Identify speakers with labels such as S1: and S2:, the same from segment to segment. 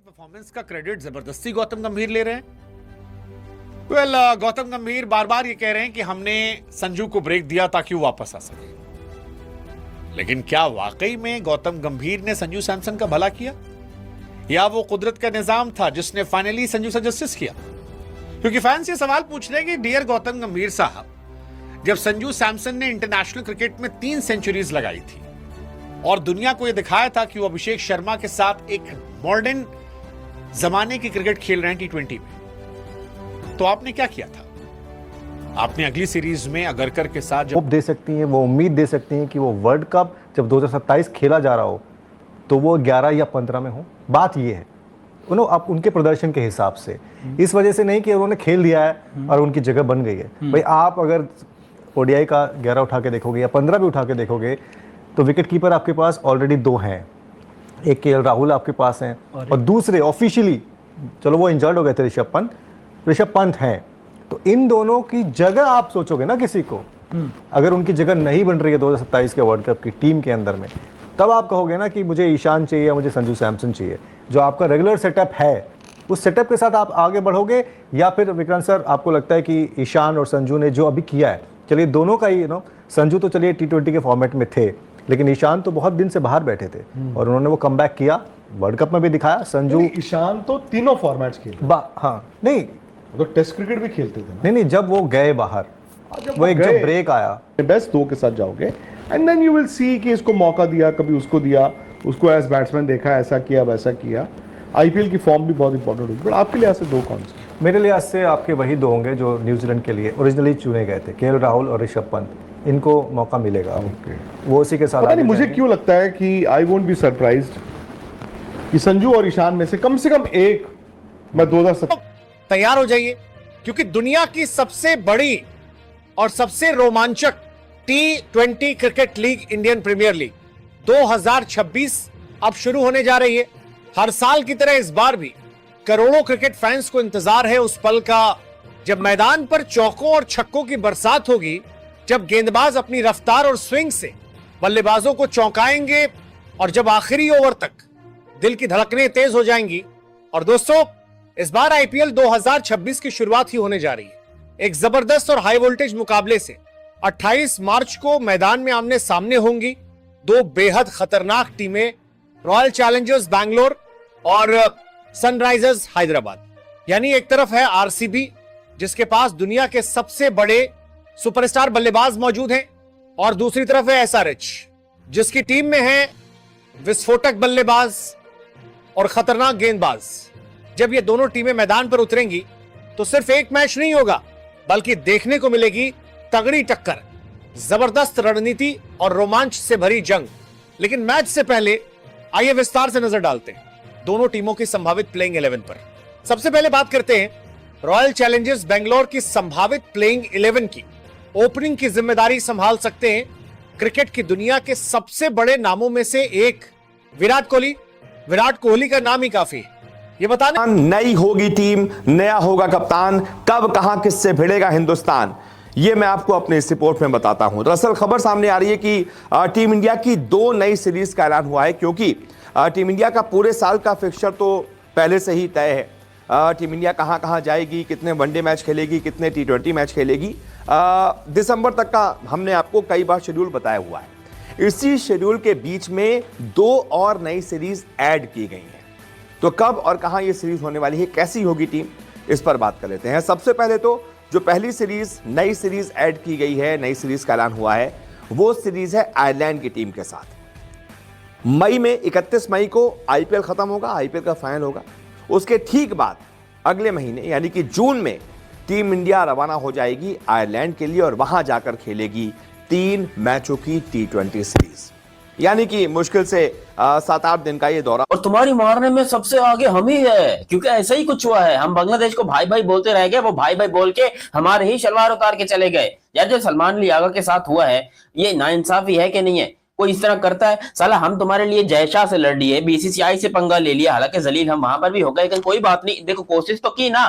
S1: Performance का credit जबरदस्ती गौतम गंभीर ले रहे हैं। गौतम गंभीर बार बार ये कह रहे हैं कि हमने संजू को ब्रेक दिया ताकि वो वापस आ सके, लेकिन क्या वाकई में गौतम गंभीर ने संजू सैमसन का भला किया, या वो कुदरत का निजाम था जिसने फाइनली संजू से जस्टिस किया? क्योंकि फैंस ये सवाल पूछ रहे हैं कि डियर गौतम गंभीर साहब, जब संजू सैमसन ने इंटरनेशनल क्रिकेट में 3 सेंचुरीज लगाई थी और दुनिया को यह दिखाया था कि वो अभिषेक शर्मा के साथ एक मॉडर्न जमाने की क्रिकेट खेल रहे हैं T20 में, तो आपने क्या किया था? आपने अगली सीरीज में अगरकर के साथ
S2: होप दे सकती हैं, वो उम्मीद दे सकती हैं कि वो वर्ल्ड कप जब 2027 खेला जा रहा हो तो वो 11 या 15 में हो। बात ये है आप उनके प्रदर्शन के हिसाब से, इस वजह से नहीं कि उन्होंने खेल दिया है और उनकी जगह बन गई है। भाई आप अगर ओडीआई का 11 उठा के देखोगे या 15 भी उठा के देखोगे तो विकेट कीपर आपके पास ऑलरेडी 2 हैं, एक केएल राहुल आपके पास हैं और दूसरे ऑफिशियली, चलो वो इंजर्ड हो गए थे, ऋषभ पंत हैं। तो इन दोनों की जगह आप सोचोगे ना किसी को, अगर उनकी जगह नहीं बन रही है 2027 के वर्ल्ड कप की टीम के अंदर में, तब आप कहोगे ना कि मुझे ईशान चाहिए या मुझे संजू सैमसन चाहिए। जो आपका रेगुलर सेटअप है उस सेटअप के साथ आप आगे बढ़ोगे, या फिर विक्रांत सर आपको लगता है कि ईशान और संजू ने जो अभी किया है, चलिए दोनों का ही संजू तो चलिए T20 के फॉर्मेट में थे, लेकिन ईशान तो बहुत दिन से बाहर बैठे थे और उन्होंने वो कमबैक किया, वर्ल्ड कप में भी दिखाया। संजू
S3: ईशान तो तीनों फॉर्मेट्स खेले,
S2: हाँ नहीं
S3: तो टेस्ट क्रिकेट भी खेलते थे
S2: नहीं, जब वो गए बाहर, वो एक जब ब्रेक आया,
S3: बेस्ट 2 के साथ जाओगे and then you will see कि इसको मौका दिया, कभी उसको दिया, उसको एज बैट्समैन देखा, ऐसा किया वैसा किया। आईपीएल की फॉर्म भी बहुत इंपॉर्टेंट होगी, बट आपके लिहाज से 2 कौन से?
S2: मेरे लिहाज से आपके वही 2 होंगे जो न्यूजीलैंड के लिए ओरिजिनली चुने गए थे, केएल राहुल और ऋषभ पंत। इनको मौका मिलेगा, वो उसी के साथ।
S3: पता नहीं मुझे क्यों लगता है कि आई वोंट बी सरप्राइज्ड कि संजू और ईशान में से कम एक मैं 2007
S1: तैयार हो जाइए, क्योंकि दुनिया की सबसे बड़ी और सबसे रोमांचक T20 cricket league, Indian premier league 2026 अब शुरू होने जा रही है। हर साल की तरह इस बार भी करोड़ों क्रिकेट फैंस को इंतजार है उस पल का जब मैदान पर चौकों और छक्कों की बरसात होगी, जब गेंदबाज अपनी रफ्तार और स्विंग से बल्लेबाजों को चौंकाएंगे और जब आखिरी ओवर तक दिल की धड़कनें तेज हो जाएंगी। और दोस्तों, इस बार आईपीएल 2026 की शुरुआत ही होने जा रही है एक जबरदस्त और हाई वोल्टेज मुकाबले से। 28 मार्च को मैदान में आमने सामने होंगी 2 बेहद खतरनाक टीमें, रॉयल चैलेंजर्स बैंगलोर और सनराइजर्स हैदराबाद। यानी एक तरफ है आरसीबी जिसके पास दुनिया के सबसे बड़े सुपरस्टार बल्लेबाज मौजूद हैं, और दूसरी तरफ है एसआरएच जिसकी टीम में है विस्फोटक बल्लेबाज और खतरनाक गेंदबाज। जब ये दोनों टीमें मैदान पर उतरेंगी तो सिर्फ एक मैच नहीं होगा, बल्कि देखने को मिलेगी तगड़ी टक्कर, जबरदस्त रणनीति और रोमांच से भरी जंग। लेकिन मैच से पहले आइए विस्तार से नजर डालते हैं दोनों टीमों की संभावित प्लेइंग 11 पर। सबसे पहले बात करते हैं रॉयल चैलेंजर्स बेंगलोर की संभावित प्लेइंग 11 की। ओपनिंग की जिम्मेदारी संभाल सकते हैं क्रिकेट की दुनिया के सबसे बड़े नामों में से एक विराट कोहली। विराट कोहली का नाम ही काफी है ये बताना।
S4: नई होगी टीम, नया होगा कप्तान, कब कहां किससे भिड़ेगा हिंदुस्तान, ये मैं आपको अपने इस रिपोर्ट में बताता हूं। दरअसल खबर सामने आ रही है कि टीम इंडिया की 2 नई सीरीज का ऐलान हुआ है, क्योंकि टीम इंडिया का पूरे साल का फिक्सचर तो पहले से ही तय है। टीम इंडिया कहां कहां जाएगी, कितने वनडे मैच खेलेगी, कितने T20 मैच खेलेगी, दिसंबर तक का हमने आपको कई बार शेड्यूल बताया हुआ है। इसी शेड्यूल के बीच में 2 और नई सीरीज ऐड की गई हैं। तो कब और कहां ये सीरीज होने वाली है, कैसी होगी टीम, इस पर बात कर लेते हैं। सबसे पहले तो जो पहली सीरीज, नई सीरीज ऐड की गई है, नई सीरीज का ऐलान हुआ है, वो सीरीज है आयरलैंड की टीम के साथ। मई में 31 मई को आईपीएल खत्म होगा, आईपीएल का फाइनल होगा। उसके ठीक बाद अगले महीने यानी कि जून में टीम इंडिया रवाना हो जाएगी आयरलैंड के लिए और वहां जाकर खेलेगी 3 मैचों की T20 सीरीज, यानी कि मुश्किल से 7-8 दिन का ये दौरा।
S5: और तुम्हारी मारने में सबसे आगे हम ही है, क्योंकि ऐसा ही कुछ हुआ है। हम बांग्लादेश को भाई भाई बोलते रह गए, वो भाई भाई बोल के हमारे ही शलवार उतार के चले गए। यार जो सलमान लियागा के साथ हुआ है, ये नाइंसाफी है कि नहीं है? कोई इस तरह करता है? साला हम तुम्हारे लिए जयशाह से लड़ लिए, बीसीसीआई से पंगा ले लिया, हालांकि जलील हम वहां पर भी हो गए, लेकिन कोई बात नहीं, देखो कोशिश तो की ना।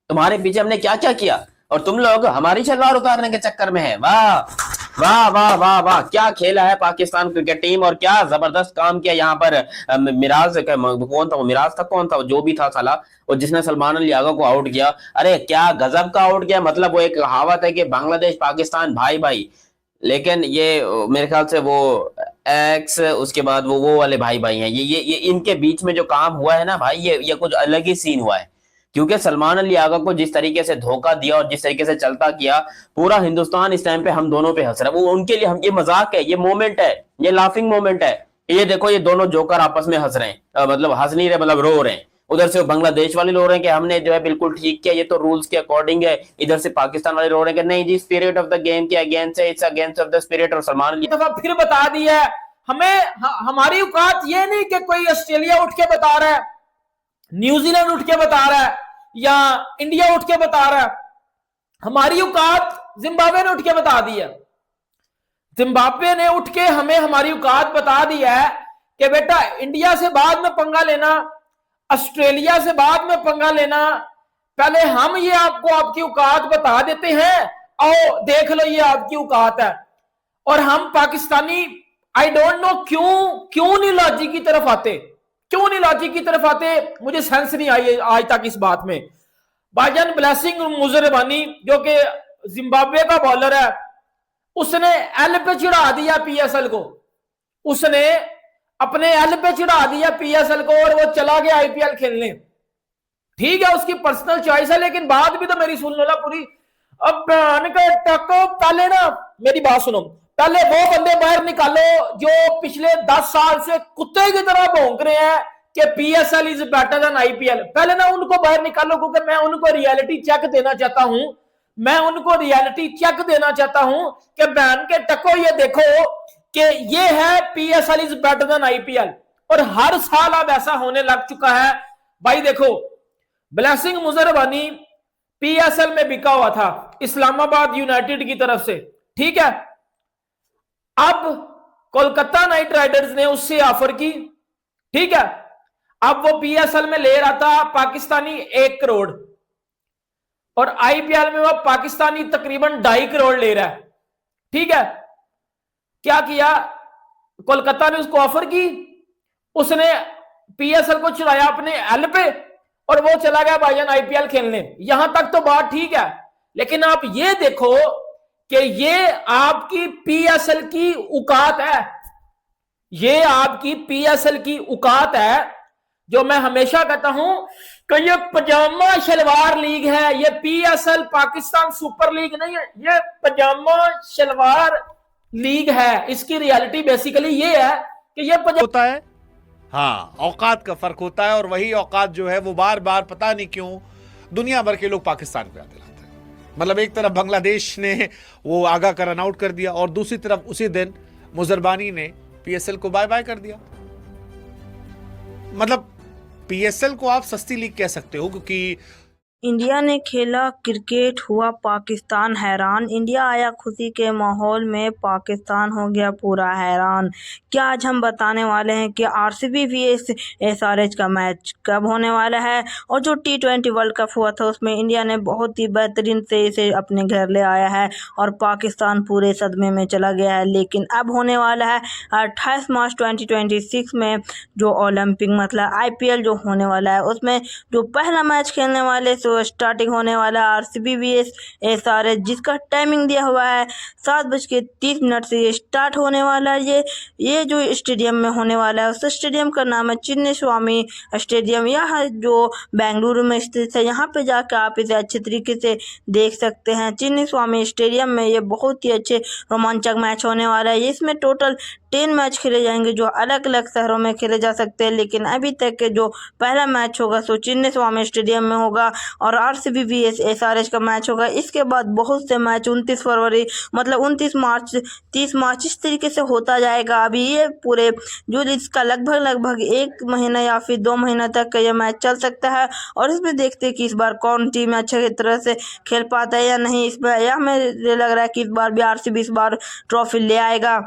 S5: तुम्हारे पीछे हमने क्या क्या किया और तुम लोग हमारी शलवार उतारने के चक्कर में है। वाह वाह वाह वाह वाह, क्या खेला है पाकिस्तान क्रिकेट टीम और क्या जबरदस्त काम किया यहाँ पर। मिराज कौन था वो, मिराज था कौन था जो भी था साला, और जिसने सलमान अली आगा को आउट किया। अरे क्या गजब का आउट किया, मतलब वो एक कहावत है कि बांग्लादेश पाकिस्तान भाई भाई, लेकिन ये मेरे ख्याल से वो एक्स उसके बाद वो वाले भाई भाई हैं। ये इनके बीच में जो काम हुआ है ना भाई, ये कुछ अलग ही सीन हुआ है। क्योंकि सलमान अली आगा को जिस तरीके से धोखा दिया और जिस तरीके से चलता किया, पूरा हिंदुस्तान इस टाइम पे हम दोनों पे हंस रहा है। वो उनके लिए हम, ये मजाक है, ये मोमेंट है, ये लाफिंग मोमेंट है। ये देखो ये दोनों जोकर आपस में हंस रहे हैं, मतलब हंस नहीं रहे, मतलब रो रहे हैं। उधर से बांग्लादेश वाले रो रहे हैं कि हमने जो है बिल्कुल ठीक किया, ये तो रूल्स के अकॉर्डिंग है। इधर से पाकिस्तान वाले रो रहे हैं कि नहीं जी, स्पिरिट ऑफ द गेम के अगेंस्ट है, it's against of the spirit. और सलमान अली
S6: दफा फिर बता दिया है हमें, हमारी औकात ये नहीं कि कोई ऑस्ट्रेलिया उठ के बता रहा है, न्यूजीलैंड उठ के बता रहा है, या इंडिया उठ के बता रहा है। हमारी औकात जिम्बाब्वे ने उठ के बता दी है। जिम्बाब्वे ने उठ के हमें हमारी औकात बता दी है कि बेटा इंडिया से बाद में पंगा लेना, ऑस्ट्रेलिया से बाद में पंगा लेना, पहले हम ये आपको आपकी औकात बता देते हैं, आओ देख लो ये आपकी औकात है। और हम पाकिस्तानी आई डोंट नो क्यों नहीं लॉजिक की तरफ आते, क्यों नहीं लॉजिक की तरफ आते, मुझे सेंस नहीं आई आज तक इस बात में। भाईजान ब्लेसिंग मुजरबानी जो कि जिम्बाब्वे का बॉलर है, उसने एल पे चिढ़ा दिया पीएसएल को, उसने अपने एल पे चिढ़ा दिया पीएसएल को और वो चला गया आईपीएल खेलने। ठीक है उसकी पर्सनल चॉइस है, लेकिन बात भी तो मेरी सुन लो ना पूरी। अब पहले ना मेरी बात सुनो, पहले वो बंदे बाहर निकालो जो पिछले 10 साल से कुत्ते की तरह भौंक रहे हैं कि PSL is better than IPL. पहले ना उनको बाहर निकालो, क्योंकि मैं उनको रियलिटी चेक देना चाहता हूं, मैं उनको रियलिटी चेक देना चाहता हूं कि बहन के टको ये देखो कि ये है PSL is better than IPL. और हर साल अब ऐसा होने लग चुका है भाई। देखो ब्लेसिंग मुजरबानी पीएसएल में बिका हुआ था इस्लामाबाद यूनाइटेड की तरफ से, ठीक है। अब कोलकाता नाइट राइडर्स ने उससे ऑफर की, ठीक है। अब वो पीएसएल में ले रहा था पाकिस्तानी 1 करोड़ और आईपीएल में वो पाकिस्तानी तकरीबन 2.5 करोड़ ले रहा है, ठीक है। क्या किया कोलकाता ने, उसको ऑफर की, उसने पीएसएल को चढ़ाया अपने एल पे और वो चला गया भाईजान आईपीएल खेलने। यहां तक तो बात ठीक है, लेकिन आप ये देखो कि ये आपकी पीएसएल की औकात है, ये आपकी पीएसएल की औकात है। जो मैं हमेशा कहता हूं कि ये पजामा शलवार लीग है, ये पीएसएल पाकिस्तान सुपर लीग नहीं है, ये पजामा शलवार लीग है। इसकी रियलिटी बेसिकली ये है कि ये
S1: होता है, हाँ औकात का फर्क होता है। और वही औकात जो है वो बार बार पता नहीं क्यों दुनिया भर के लोग पाकिस्तान पे याद दिलाते हैं। मतलब एक तरफ बांग्लादेश ने वो आगा का रन आउट कर दिया और दूसरी तरफ उसी दिन मुजरबानी ने पीएसएल को बाय बाय कर दिया। मतलब पीएसएल को आप सस्ती लीग कह सकते हो, क्योंकि
S7: इंडिया ने खेला क्रिकेट, हुआ पाकिस्तान हैरान। इंडिया आया खुशी के माहौल में, पाकिस्तान हो गया पूरा हैरान। क्या आज हम बताने वाले हैं कि आरसीबी vs एसआरएच का मैच कब होने वाला है। और जो T20 वर्ल्ड कप हुआ था उसमें इंडिया ने बहुत ही बेहतरीन से इसे अपने घर ले आया है और पाकिस्तान पूरे सदमे में चला गया है। लेकिन अब होने वाला है 28 मार्च 2026 में जो ओलंपिक मतलब IPL जो होने वाला है, उसमें जो पहला मैच खेलने वाले स्टार्टिंग होने वाला आरसीबी vs एसआरएच, जिसका टाइमिंग दिया हुआ है 7:30 से ये स्टार्ट होने वाला है। ये जो स्टेडियम में होने वाला है उस स्टेडियम का नाम है चिन्नास्वामी स्टेडियम। यह जो बेंगलुरु में स्थित है, यहाँ पे जाकर आप इसे अच्छे तरीके से देख सकते हैं। चिन्नास्वामी स्टेडियम में ये बहुत ही अच्छे रोमांचक मैच होने वाला है। इसमें टोटल 10 मैच खेले जाएंगे जो अलग अलग शहरों में खेले जा सकते हैं, लेकिन अभी तक के जो पहला मैच होगा सो चिन्नास्वामी स्टेडियम में होगा और आरसीबी vs एसआरएच का मैच होगा। इसके बाद बहुत से मैच 29 फरवरी मतलब 29 मार्च 30 मार्च इस तरीके से होता जाएगा। अभी ये पूरे जो इसका लगभग 1 महीना या फिर 2 महीना तक का ये मैच चल सकता है और इसमें देखते हैं कि इस बार कौन टीम अच्छे तरह से खेल पाता है या नहीं। इसमें यह मुझे लग रहा है कि इस बार भी आरसीबी इस बार ट्रॉफी ले आएगा।